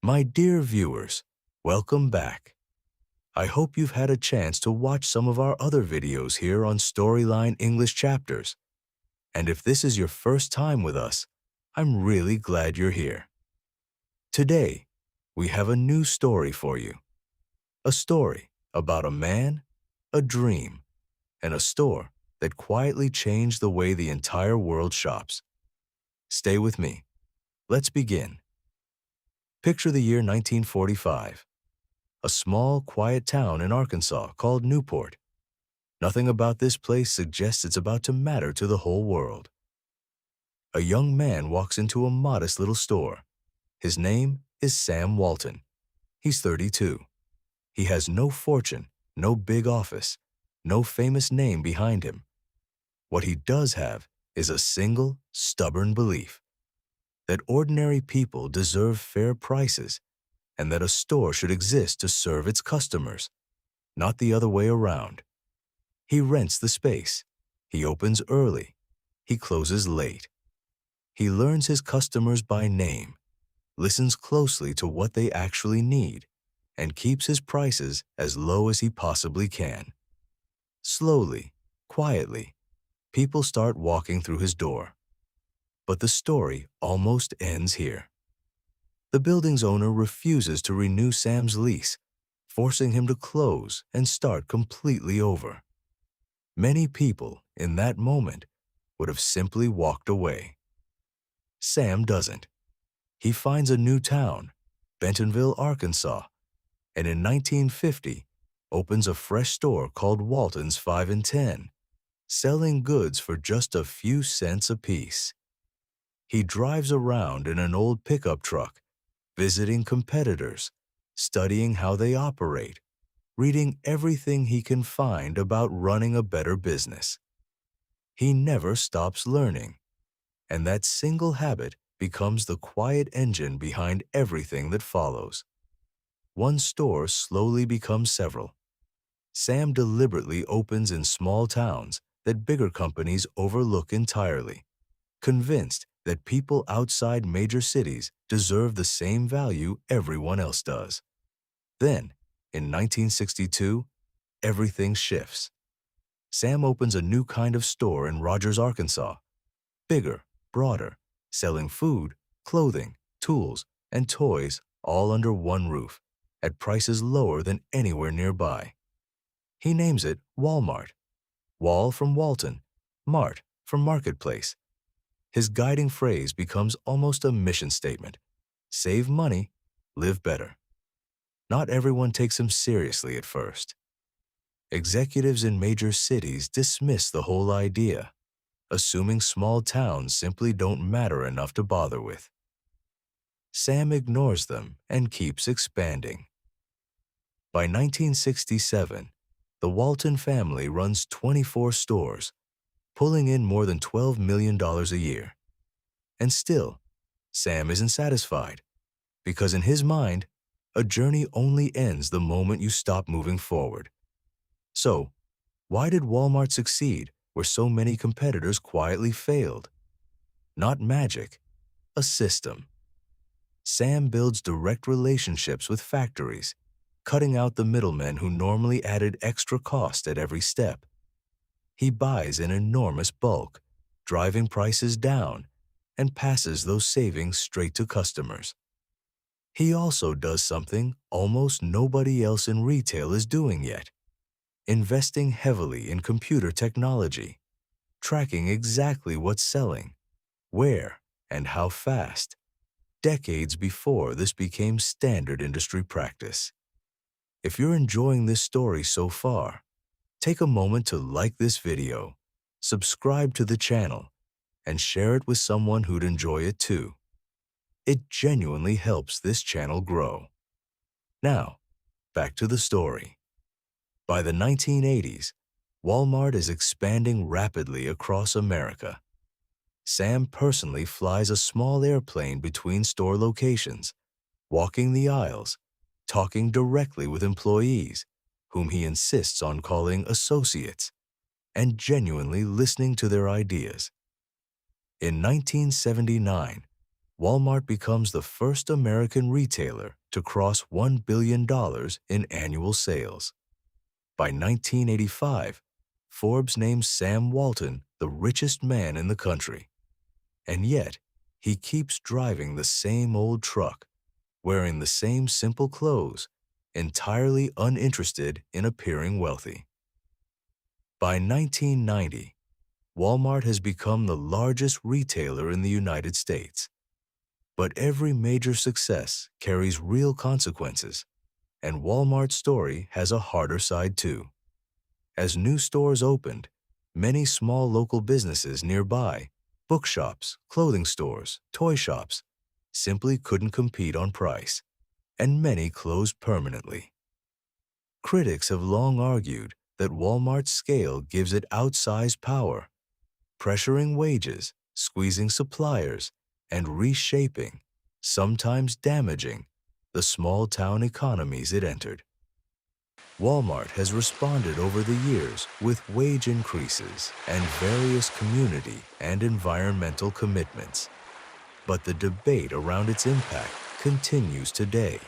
My dear viewers, welcome back. I hope you've had a chance to watch some of our other videos here on Storyline English Chapters. And if this is your first time with us, I'm really glad you're here. Today, we have a new story for you. A story about a man, a dream, and a store that quietly changed the way the entire world shops. Stay with me. Let's begin. Picture the year 1945. A small, quiet town in Arkansas called Newport. Nothing about this place suggests it's about to matter to the whole world. A young man walks into a modest little store. His name is Sam Walton. He's 32. He has no fortune, no big office, no famous name behind him. What he does have is a single, stubborn belief that ordinary people deserve fair prices and that a store should exist to serve its customers, not the other way around. He rents the space. He opens early. He closes late. He learns his customers by name, listens closely to what they actually need, and keeps his prices as low as he possibly can. Slowly, quietly, people start walking through his door. But the story almost ends here. The building's owner refuses to renew Sam's lease, forcing him to close and start completely over. Many people, in that moment, would have simply walked away. Sam doesn't. He finds a new town, Bentonville, Arkansas, and in 1950 opens a fresh store called Walton's 5 and 10, selling goods for just a few cents apiece. He drives around in an old pickup truck, visiting competitors, studying how they operate, reading everything he can find about running a better business. He never stops learning, and that single habit becomes the quiet engine behind everything that follows. One store slowly becomes several. Sam deliberately opens in small towns that bigger companies overlook entirely, convinced that people outside major cities deserve the same value everyone else does. Then, in 1962, everything shifts. Sam opens a new kind of store in Rogers, Arkansas. Bigger, broader, selling food, clothing, tools, and toys all under one roof, at prices lower than anywhere nearby. He names it Walmart. Wall from Walton, Mart from Marketplace. His guiding phrase becomes almost a mission statement. Save money, live better. Not everyone takes him seriously at first. Executives in major cities dismiss the whole idea, assuming small towns simply don't matter enough to bother with. Sam ignores them and keeps expanding. By 1967, the Walton family runs 24 stores, pulling in more than $12 million a year. And still, Sam isn't satisfied, because in his mind, a journey only ends the moment you stop moving forward. So, why did Walmart succeed where so many competitors quietly failed? Not magic, a system. Sam builds direct relationships with factories, cutting out the middlemen who normally added extra cost at every step. He buys in enormous bulk, driving prices down, and passes those savings straight to customers. He also does something almost nobody else in retail is doing yet: investing heavily in computer technology, tracking exactly what's selling, where, and how fast, decades before this became standard industry practice. If you're enjoying this story so far, take a moment to like this video, subscribe to the channel, and share it with someone who'd enjoy it too. It genuinely helps this channel grow. Now, back to the story. By the 1980s, Walmart is expanding rapidly across America. Sam personally flies a small airplane between store locations, walking the aisles, talking directly with employees, whom he insists on calling associates, and genuinely listening to their ideas. In 1979, Walmart becomes the first American retailer to cross $1 billion in annual sales. By 1985, Forbes named Sam Walton the richest man in the country. And yet, he keeps driving the same old truck, wearing the same simple clothes, entirely uninterested in appearing wealthy. By 1990, Walmart has become the largest retailer in the United States. But every major success carries real consequences, and Walmart's story has a harder side too. As new stores opened, many small local businesses nearby, bookshops, clothing stores, toy shops, simply couldn't compete on price, and many closed permanently. Critics have long argued that Walmart's scale gives it outsized power, pressuring wages, squeezing suppliers, and reshaping, sometimes damaging, the small-town economies it entered. Walmart has responded over the years with wage increases and various community and environmental commitments. But the debate around its impact continues today,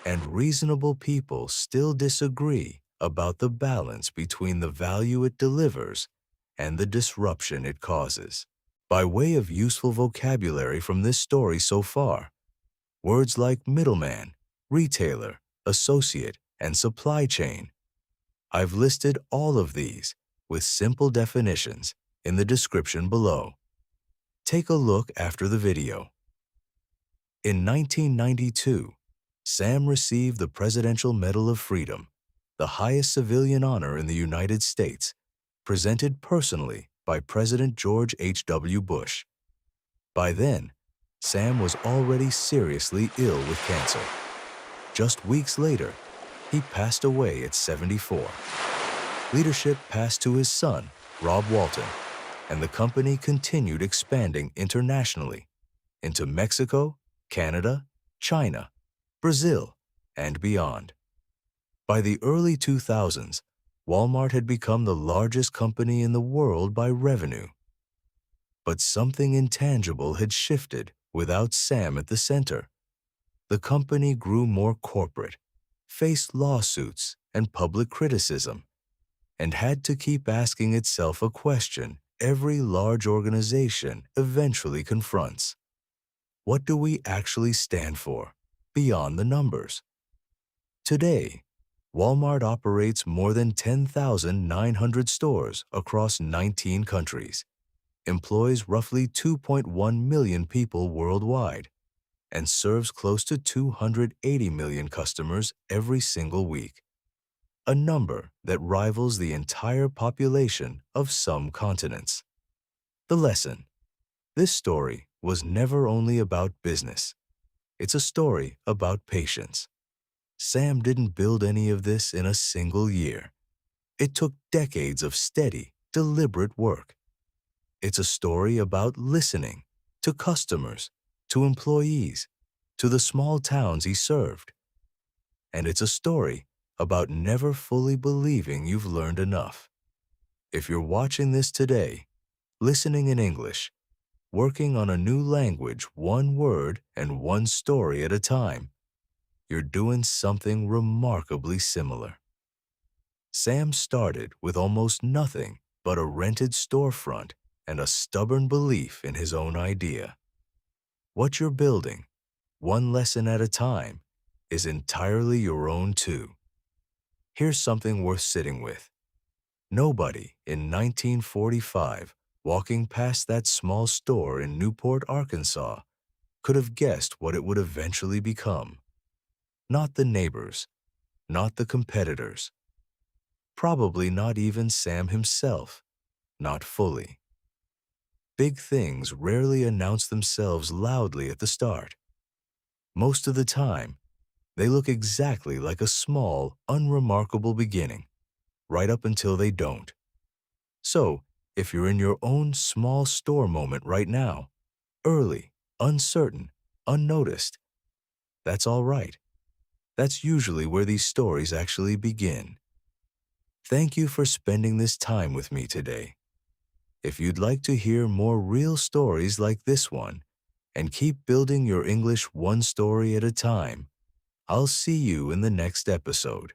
and reasonable people still disagree about the balance between the value it delivers and the disruption it causes. By way of useful vocabulary from this story so far, words like middleman, retailer, associate, and supply chain. I've listed all of these with simple definitions in the description below. Take a look after the video. In 1992, Sam received the Presidential Medal of Freedom, the highest civilian honor in the United States, presented personally by President George H.W. Bush. By then, Sam was already seriously ill with cancer. Just weeks later, he passed away at 74. Leadership passed to his son, Rob Walton, and the company continued expanding internationally into Mexico, Canada, China, Brazil, and beyond. By the early 2000s, Walmart had become the largest company in the world by revenue. But something intangible had shifted without Sam at the center. The company grew more corporate, faced lawsuits and public criticism, and had to keep asking itself a question every large organization eventually confronts. What do we actually stand for, beyond the numbers? Today, Walmart operates more than 10,900 stores across 19 countries, employs roughly 2.1 million people worldwide, and serves close to 280 million customers every single week, a number that rivals the entire population of some continents. The lesson: this story was never only about business. It's a story about patience. Sam didn't build any of this in a single year. It took decades of steady, deliberate work. It's a story about listening to customers, to employees, to the small towns he served. And it's a story about never fully believing you've learned enough. If you're watching this today, listening in English, working on a new language one word and one story at a time, you're doing something remarkably similar. Sam started with almost nothing but a rented storefront and a stubborn belief in his own idea. What you're building, one lesson at a time, is entirely your own too. Here's something worth sitting with. Nobody in 1945 walking past that small store in Newport, Arkansas, could have guessed what it would eventually become. Not the neighbors, not the competitors, probably not even Sam himself, not fully. Big things rarely announce themselves loudly at the start. Most of the time, they look exactly like a small, unremarkable beginning, right up until they don't. So, if you're in your own small store moment right now, early, uncertain, unnoticed, that's all right. That's usually where these stories actually begin. Thank you for spending this time with me today. If you'd like to hear more real stories like this one, and keep building your English one story at a time. I'll see you in the next episode.